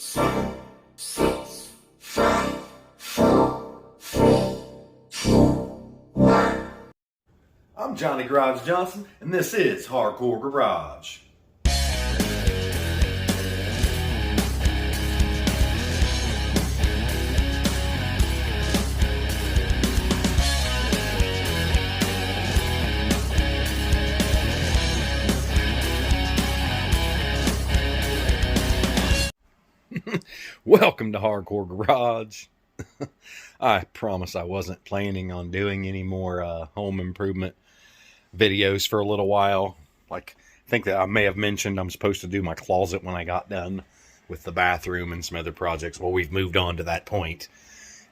7, 6, 5, 4, 3, 2, 1. I'm Johnny Garage Johnson, and this is Hardcore Garage. Welcome to Hardcore Garage. I promise I wasn't planning on doing any more home improvement videos for a little while. Like, I think that I may have mentioned I'm supposed to do my closet when I got done with the bathroom and some other projects. Well, we've moved on to that point.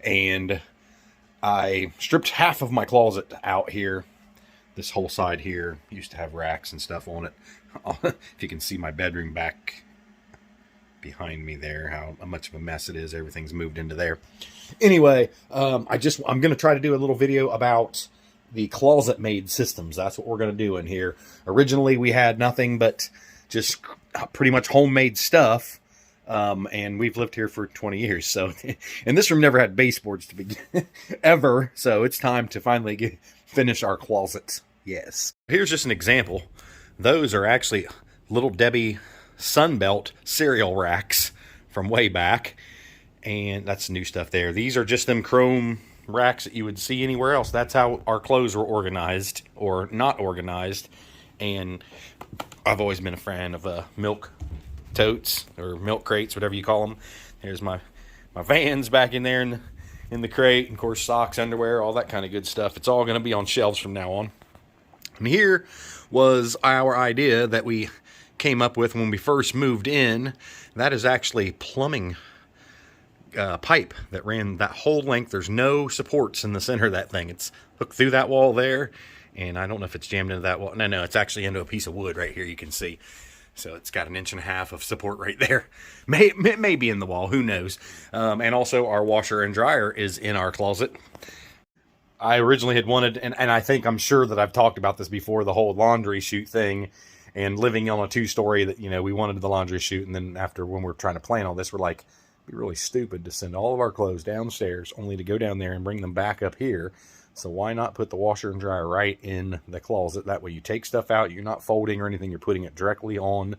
And I stripped half of my closet out here. This whole side here used to have racks and stuff on it. If you can see my bedroom back behind me there, how much of a mess it is. Everything's moved into there. Anyway, I'm going to try to do a little video about the ClosetMaid systems. That's what we're going to do in here. Originally, we had nothing but just pretty much homemade stuff. And we've lived here for 20 years. So, and this room never had baseboards to begin ever. So it's time to finally finish our closets. Yes. Here's just an example. Those are actually Little Debbie Sunbelt cereal racks from way back, and that's new stuff there. These are just them chrome racks that you would see anywhere else. That's how our clothes were organized or not organized. And I've always been a fan of milk totes or milk crates, whatever you call them. There's my Vans back in there in the crate, and of course socks, underwear, all that kind of good stuff. It's all going to be on shelves from now on. And here was our idea that we came up with when we first moved in. That is actually plumbing pipe that ran that whole length. There's no supports in the center of that thing. It's hooked through that wall there, and I don't know if it's jammed into that wall. No, it's actually into a piece of wood right here, you can see. So it's got 1.5 inches of support right there. It may be in the wall, who knows. And also our washer and dryer is in our closet. I originally had wanted, and I'm sure that I've talked about this before, the whole laundry chute thing. And living on a 2-story, that, you know, we wanted the laundry chute, and then after, when we're trying to plan all this, we're like, it'd be really stupid to send all of our clothes downstairs only to go down there and bring them back up here. So why not put the washer and dryer right in the closet? That way you take stuff out, you're not folding or anything, you're putting it directly on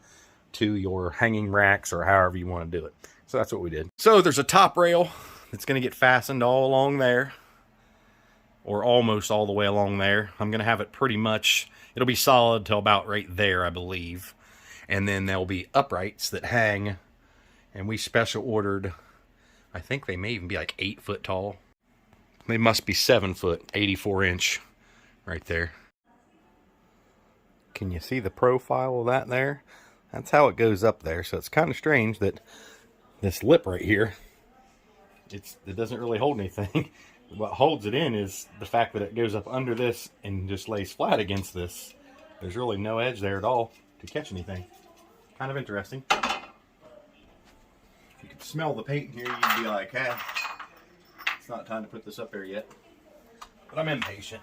to your hanging racks or however you want to do it. So that's what we did. So there's a top rail that's going to get fastened all along there, or almost all the way along there. I'm going to have it pretty much, it'll be solid till about right there, I believe. And then there'll be uprights that hang, and we special ordered, I think they may even be like 8 foot tall. They must be 7 foot, 84 inch right there. Can you see the profile of that there? That's how it goes up there. So it's kind of strange that this lip right here, it doesn't really hold anything. What holds it in is the fact that it goes up under this and just lays flat against this. There's really no edge there at all to catch anything. Kind of interesting. If you could smell the paint in here, you'd be like, hey, it's not time to put this up there yet. But I'm impatient.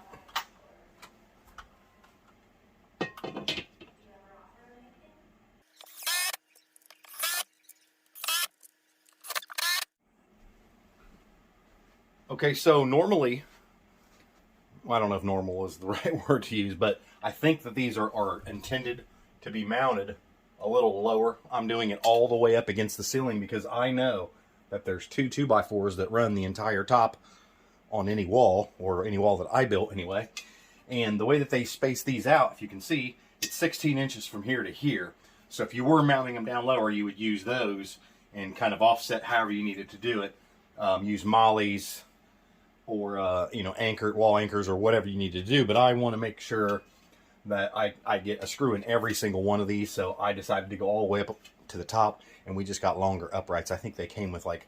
Okay, so normally, well, I don't know if normal is the right word to use, but I think that these are intended to be mounted a little lower. I'm doing it all the way up against the ceiling because I know that there's 2 2x4s that run the entire top on any wall, or any wall that I built anyway. And the way that they space these out, if you can see, it's 16 inches from here to here. So if you were mounting them down lower, you would use those and kind of offset however you needed to do it. Use mollies, or wall anchors, or whatever you need to do. But I want to make sure that I get a screw in every single one of these, so I decided to go all the way up to the top, and we just got longer uprights. I think they came with like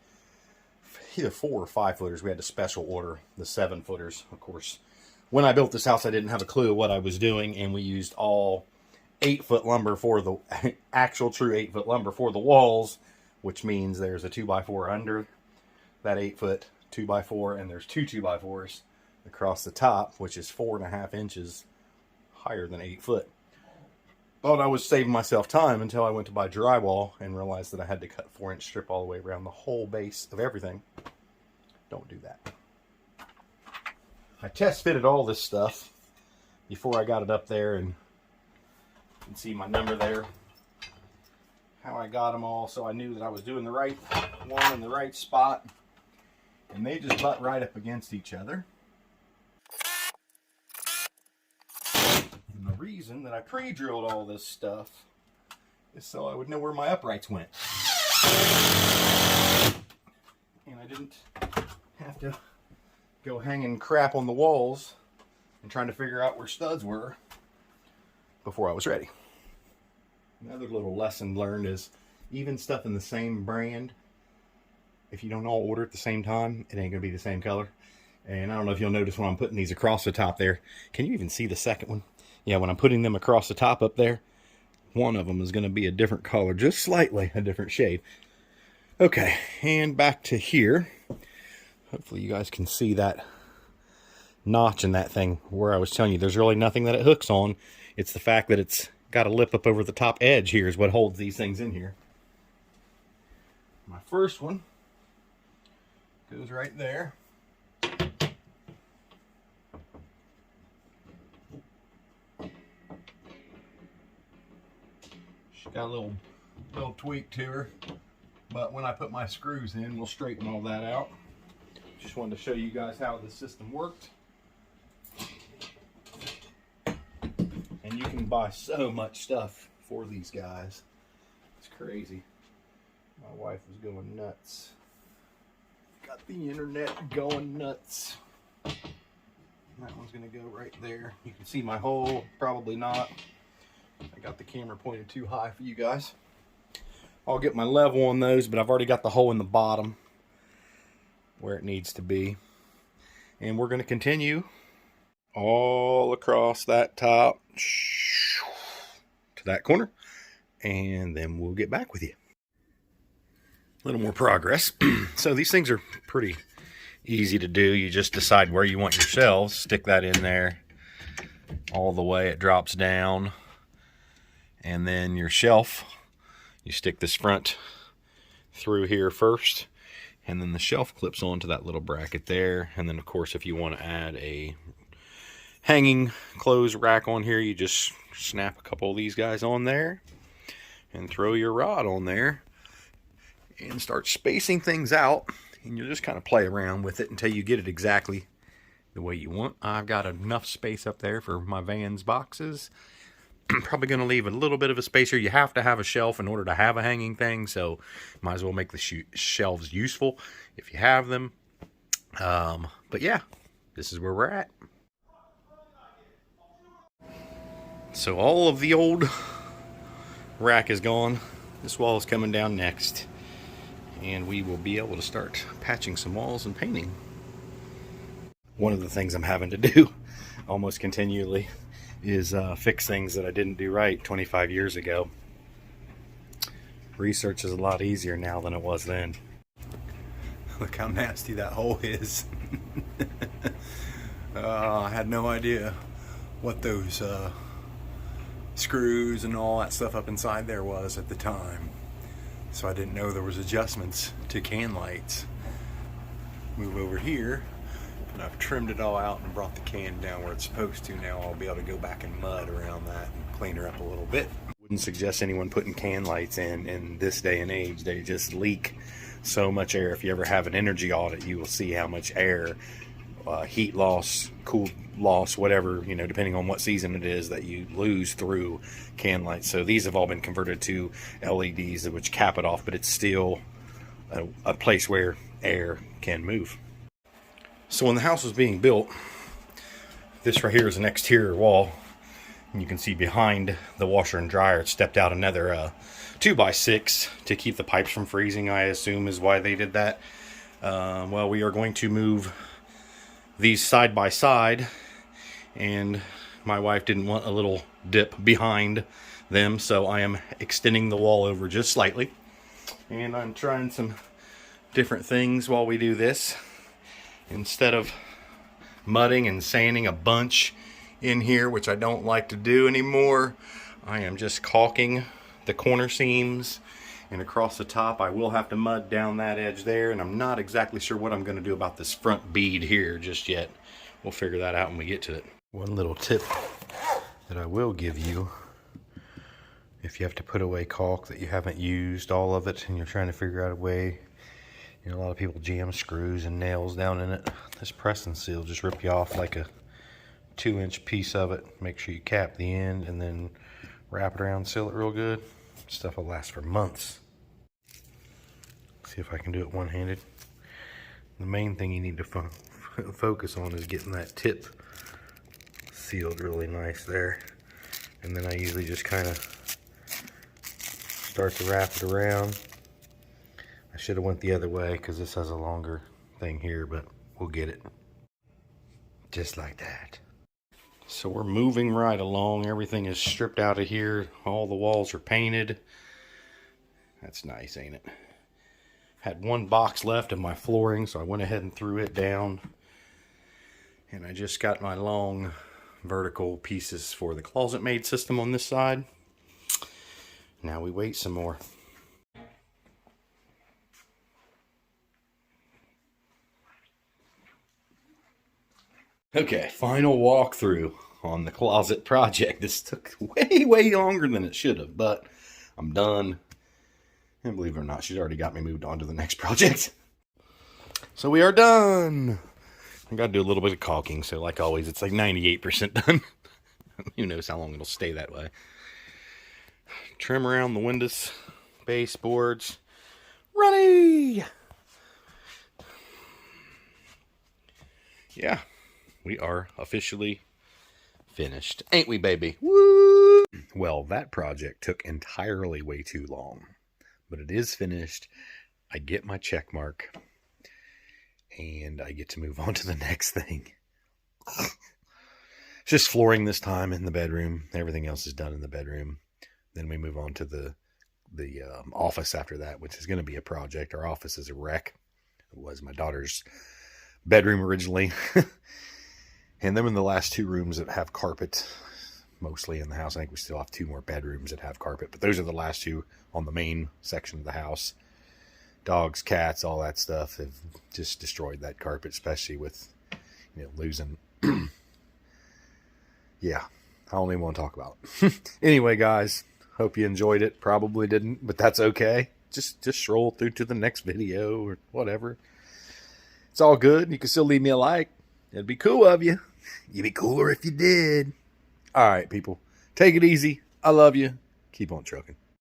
either 4 or 5 footers. We had to special order the 7 footers. Of course, when I built this house, I didn't have a clue what I was doing, and we used all 8-foot lumber for the actual true 8-foot lumber for the walls, which means there's a 2x4 under that 8-foot 2x4, and there's 2 2x4s across the top, which is 4.5 inches higher than 8 foot. Thought I was saving myself time until I went to buy drywall and realized that I had to cut 4-inch strip all the way around the whole base of everything. Don't do that. I test fitted all this stuff before I got it up there, and you can see my number there. How I got them all, so I knew that I was doing the right one in the right spot. And they just butt right up against each other. And the reason that I pre-drilled all this stuff is so I would know where my uprights went. And I didn't have to go hanging crap on the walls and trying to figure out where studs were before I was ready. Another little lesson learned is even stuff in the same brand, if you don't all order at the same time, it ain't gonna be the same color. And I don't know if you'll notice when I'm putting these across the top there. Can you even see the second one? Yeah, when I'm putting them across the top up there, one of them is gonna be a different color, just slightly a different shade. Okay, and back to here. Hopefully you guys can see that notch in that thing where I was telling you there's really nothing that it hooks on. It's the fact that it's got a lip up over the top edge here is what holds these things in here. My first one goes right there. She's got a little tweak to her, but when I put my screws in, we'll straighten all that out. Just wanted to show you guys how the system worked. And you can buy so much stuff for these guys. It's crazy. My wife was going nuts. Got the internet going nuts. That one's gonna go right there. You can see my hole, probably not. I got the camera pointed too high for you guys. I'll get my level on those, but I've already got the hole in the bottom where it needs to be. And we're gonna continue all across that top to that corner, and then we'll get back with you. A little more progress. So these things are pretty easy to do. You just decide where you want your shelves, stick that in there all the way, it drops down, and then your shelf, you stick this front through here first, and then the shelf clips onto that little bracket there. And then of course if you want to add a hanging clothes rack on here, you just snap a couple of these guys on there and throw your rod on there and start spacing things out, and you'll just kind of play around with it until you get it exactly the way you want. I've got enough space up there for my Vans boxes. I'm probably going to leave a little bit of a space here. You have to have a shelf in order to have a hanging thing, so might as well make the shelves useful if you have them. But yeah, this is where we're at. So all of the old rack is gone. This wall is coming down next, and we will be able to start patching some walls and painting. One of the things I'm having to do almost continually is fix things that I didn't do right 25 years ago. Research is a lot easier now than it was then. Look how nasty that hole is. I had no idea what those screws and all that stuff up inside there was at the time. So I didn't know there was adjustments to can lights. Move over here, and I've trimmed it all out and brought the can down where it's supposed to. Now I'll be able to go back and mud around that and clean her up a little bit. Wouldn't suggest anyone putting can lights in this day and age. They just leak so much air. If you ever have an energy audit, you will see how much air, heat loss, cool loss, whatever, you know, depending on what season it is, that you lose through can lights. So these have all been converted to LEDs, which cap it off, but it's still a place where air can move. So when the house was being built, this right here is an exterior wall, and you can see behind the washer and dryer it stepped out another 2x6 to keep the pipes from freezing, I assume is why they did that. Well, we are going to move these side by side, and my wife didn't want a little dip behind them, so I am extending the wall over just slightly, and I'm trying some different things while we do this. Instead of mudding and sanding a bunch in here, which I don't like to do anymore, I am just caulking the corner seams, and across the top I will have to mud down that edge there, and I'm not exactly sure what I'm going to do about this front bead here just yet. We'll figure that out when we get to it. One little tip that I will give you, if you have to put away caulk that you haven't used all of it and you're trying to figure out a way, you know, a lot of people jam screws and nails down in it. This press and seal just rip you off like a 2-inch piece of it. Make sure you cap the end and then wrap it around, seal it real good. Stuff will last for months. See if I can do it one-handed. The main thing you need to focus on is getting that tip sealed really nice there. And then I usually just kind of start to wrap it around. I should have went the other way because this has a longer thing here, but we'll get it. Just like that. So we're moving right along. Everything is stripped out of here. All the walls are painted. That's nice, ain't it? Had one box left of my flooring, so I went ahead and threw it down. And I just got my long vertical pieces for the ClosetMaid system on this side. Now we wait some more. Okay, final walkthrough on the closet project. This took way longer than it should have, but I'm done. And believe it or not, she's already got me moved on to the next project. So we are done. I got to do a little bit of caulking, so like always, it's like 98% done. Who knows how long it'll stay that way. Trim around the windows, baseboards. Runny! Yeah. We are officially finished. Ain't we, baby? Woo! Well, that project took entirely way too long. But it is finished. I get my check mark. And I get to move on to the next thing. It's just flooring this time in the bedroom. Everything else is done in the bedroom. Then we move on to the office after that, which is going to be a project. Our office is a wreck. It was my daughter's bedroom originally. And then in the last 2 rooms that have carpet, mostly in the house. I think we still have 2 more bedrooms that have carpet, but those are the last 2 on the main section of the house. Dogs, cats, all that stuff have just destroyed that carpet, especially with, you know, losing. Yeah, I don't even want to talk about it. Anyway, guys, hope you enjoyed it. Probably didn't, but that's okay. Just scroll through to the next video or whatever. It's all good. You can still leave me a like. It'd be cool of you. You'd be cooler if you did. All right, people. Take it easy. I love you. Keep on trucking.